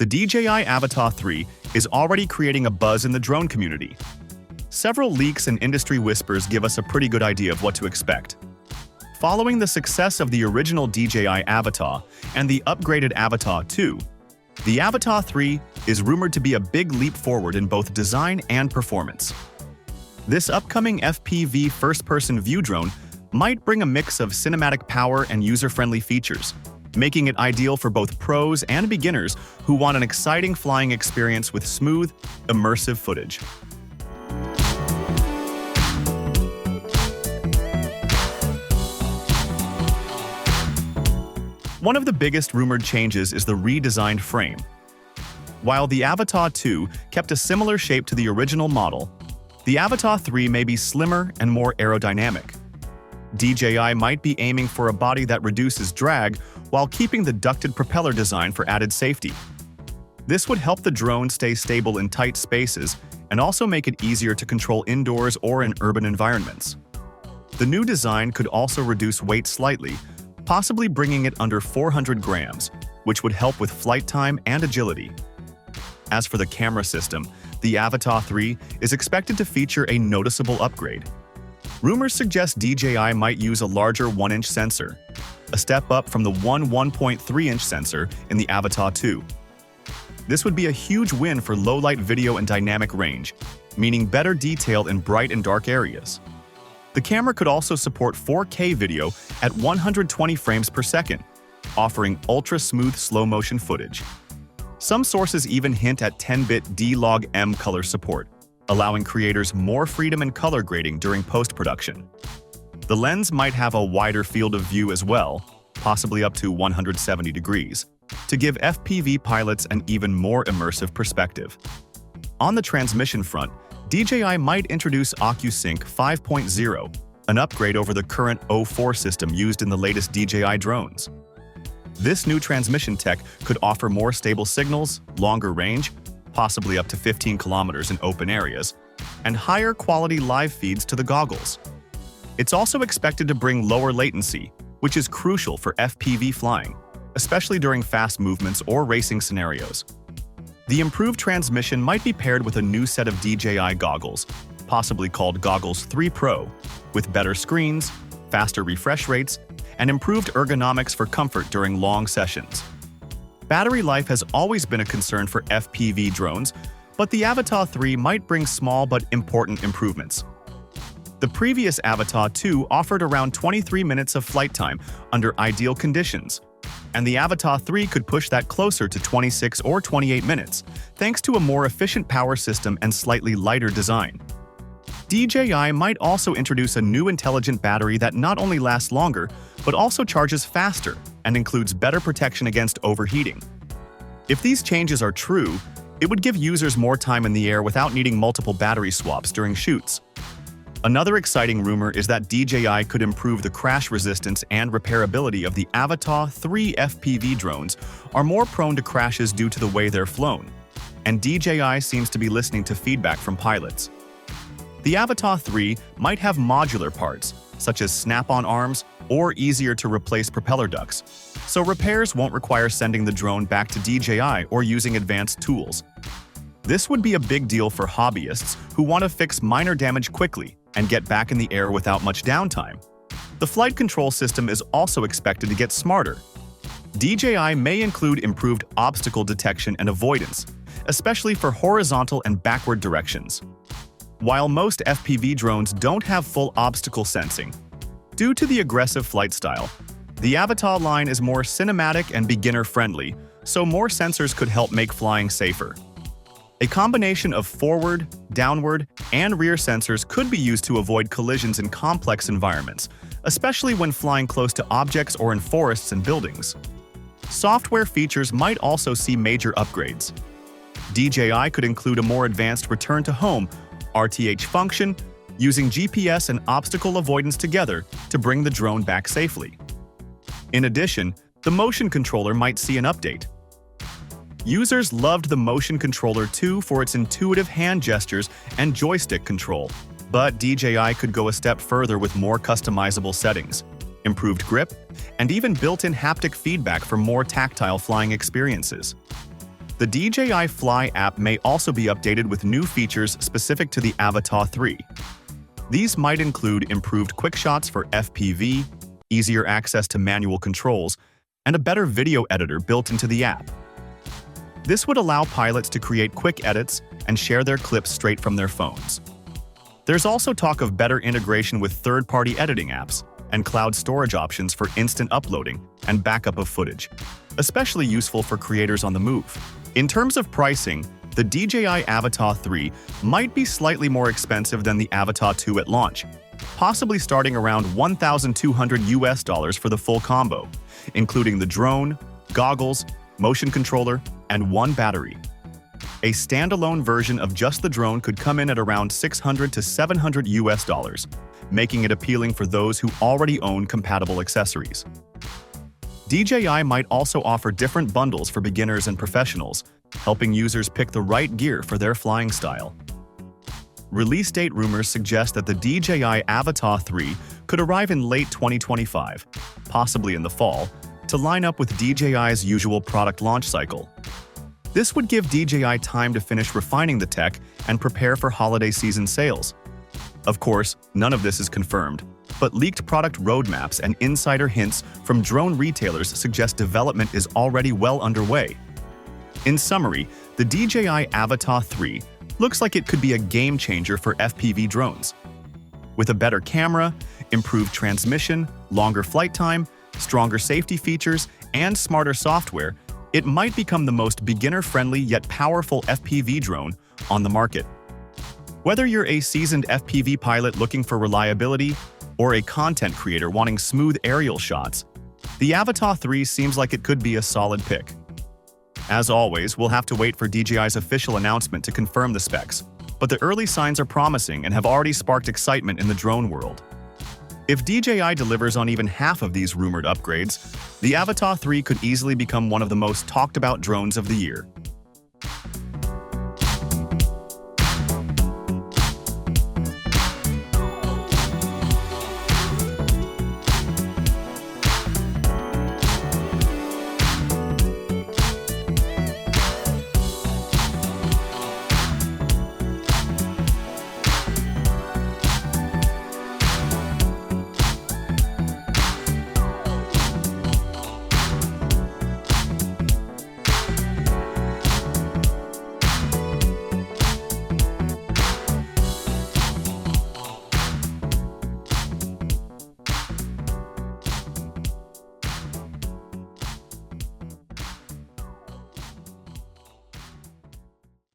The DJI Avata 3 is already creating a buzz in the drone community. Several leaks and industry whispers give us a pretty good idea of what to expect. Following the success of the original DJI Avata and the upgraded Avata 2, the Avata 3 is rumored to be a big leap forward in both design and performance. This upcoming FPV first-person view drone might bring a mix of cinematic power and user-friendly features, making it ideal for both pros and beginners who want an exciting flying experience with smooth, immersive footage. One of the biggest rumored changes is the redesigned frame. While the Avata 2 kept a similar shape to the original model, the Avata 3 may be slimmer and more aerodynamic. DJI might be aiming for a body that reduces drag while keeping the ducted propeller design for added safety. This would help the drone stay stable in tight spaces and also make it easier to control indoors or in urban environments. The new design could also reduce weight slightly, possibly bringing it under 400 grams, which would help with flight time and agility. As for the camera system, the Avata 3 is expected to feature a noticeable upgrade. Rumors suggest DJI might use a larger 1-inch sensor, a step up from the 1.3-inch sensor in the Avata 2. This would be a huge win for low-light video and dynamic range, meaning better detail in bright and dark areas. The camera could also support 4K video at 120 frames per second, offering ultra-smooth slow-motion footage. Some sources even hint at 10-bit D-Log-M color support, allowing creators more freedom in color grading during post-production. The lens might have a wider field of view as well, possibly up to 170 degrees, to give FPV pilots an even more immersive perspective. On the transmission front, DJI might introduce OcuSync 5.0, an upgrade over the current O4 system used in the latest DJI drones. This new transmission tech could offer more stable signals, longer range, possibly up to 15 kilometers in open areas, and higher quality live feeds to the goggles. It's also expected to bring lower latency, which is crucial for FPV flying, especially during fast movements or racing scenarios. The improved transmission might be paired with a new set of DJI goggles, possibly called Goggles 3 Pro, with better screens, faster refresh rates, and improved ergonomics for comfort during long sessions. Battery life has always been a concern for FPV drones, but the Avata 3 might bring small but important improvements. The previous Avata 2 offered around 23 minutes of flight time under ideal conditions, and the Avata 3 could push that closer to 26 or 28 minutes, thanks to a more efficient power system and slightly lighter design. DJI might also introduce a new intelligent battery that not only lasts longer, but also charges faster and includes better protection against overheating. If these changes are true, it would give users more time in the air without needing multiple battery swaps during shoots. Another exciting rumor is that DJI could improve the crash resistance and repairability of the Avata 3 FPV drones are more prone to crashes due to the way they're flown, and DJI seems to be listening to feedback from pilots. The Avata 3 might have modular parts, such as snap-on arms or easier-to-replace propeller ducts, so repairs won't require sending the drone back to DJI or using advanced tools. This would be a big deal for hobbyists who want to fix minor damage quickly and get back in the air without much downtime. The flight control system is also expected to get smarter. DJI may include improved obstacle detection and avoidance, especially for horizontal and backward directions. While most FPV drones don't have full obstacle sensing, due to the aggressive flight style, the Avata line is more cinematic and beginner-friendly, so more sensors could help make flying safer. A combination of forward, downward, and rear sensors could be used to avoid collisions in complex environments, especially when flying close to objects or in forests and buildings. Software features might also see major upgrades. DJI could include a more advanced return-to-home RTH function, using GPS and obstacle avoidance together to bring the drone back safely. In addition, the motion controller might see an update. Users loved the motion controller 2 for its intuitive hand gestures and joystick control, but DJI could go a step further with more customizable settings, improved grip, and even built-in haptic feedback for more tactile flying experiences. The DJI Fly app may also be updated with new features specific to the Avata 3. These might include improved quick shots for FPV, easier access to manual controls, and a better video editor built into the app. This would allow pilots to create quick edits and share their clips straight from their phones. There's also talk of better integration with third-party editing apps and cloud storage options for instant uploading and backup of footage, especially useful for creators on the move. In terms of pricing, the DJI Avata 3 might be slightly more expensive than the Avata 2 at launch, possibly starting around $1,200 for the full combo, including the drone, goggles, motion controller, and one battery. A standalone version of just the drone could come in at around $600 to $700, making it appealing for those who already own compatible accessories. DJI might also offer different bundles for beginners and professionals, helping users pick the right gear for their flying style. Release date rumors suggest that the DJI Avata 3 could arrive in late 2025, possibly in the fall, to line up with DJI's usual product launch cycle. This would give DJI time to finish refining the tech and prepare for holiday season sales. Of course, none of this is confirmed, but leaked product roadmaps and insider hints from drone retailers suggest development is already well underway. In summary, the DJI Avata 3 looks like it could be a game changer for FPV drones. With a better camera, improved transmission, longer flight time, stronger safety features, and smarter software, it might become the most beginner-friendly yet powerful FPV drone on the market. Whether you're a seasoned FPV pilot looking for reliability or a content creator wanting smooth aerial shots, the Avata 3 seems like it could be a solid pick. As always, we'll have to wait for DJI's official announcement to confirm the specs, but the early signs are promising and have already sparked excitement in the drone world. If DJI delivers on even half of these rumored upgrades, the Avata 3 could easily become one of the most talked about drones of the year.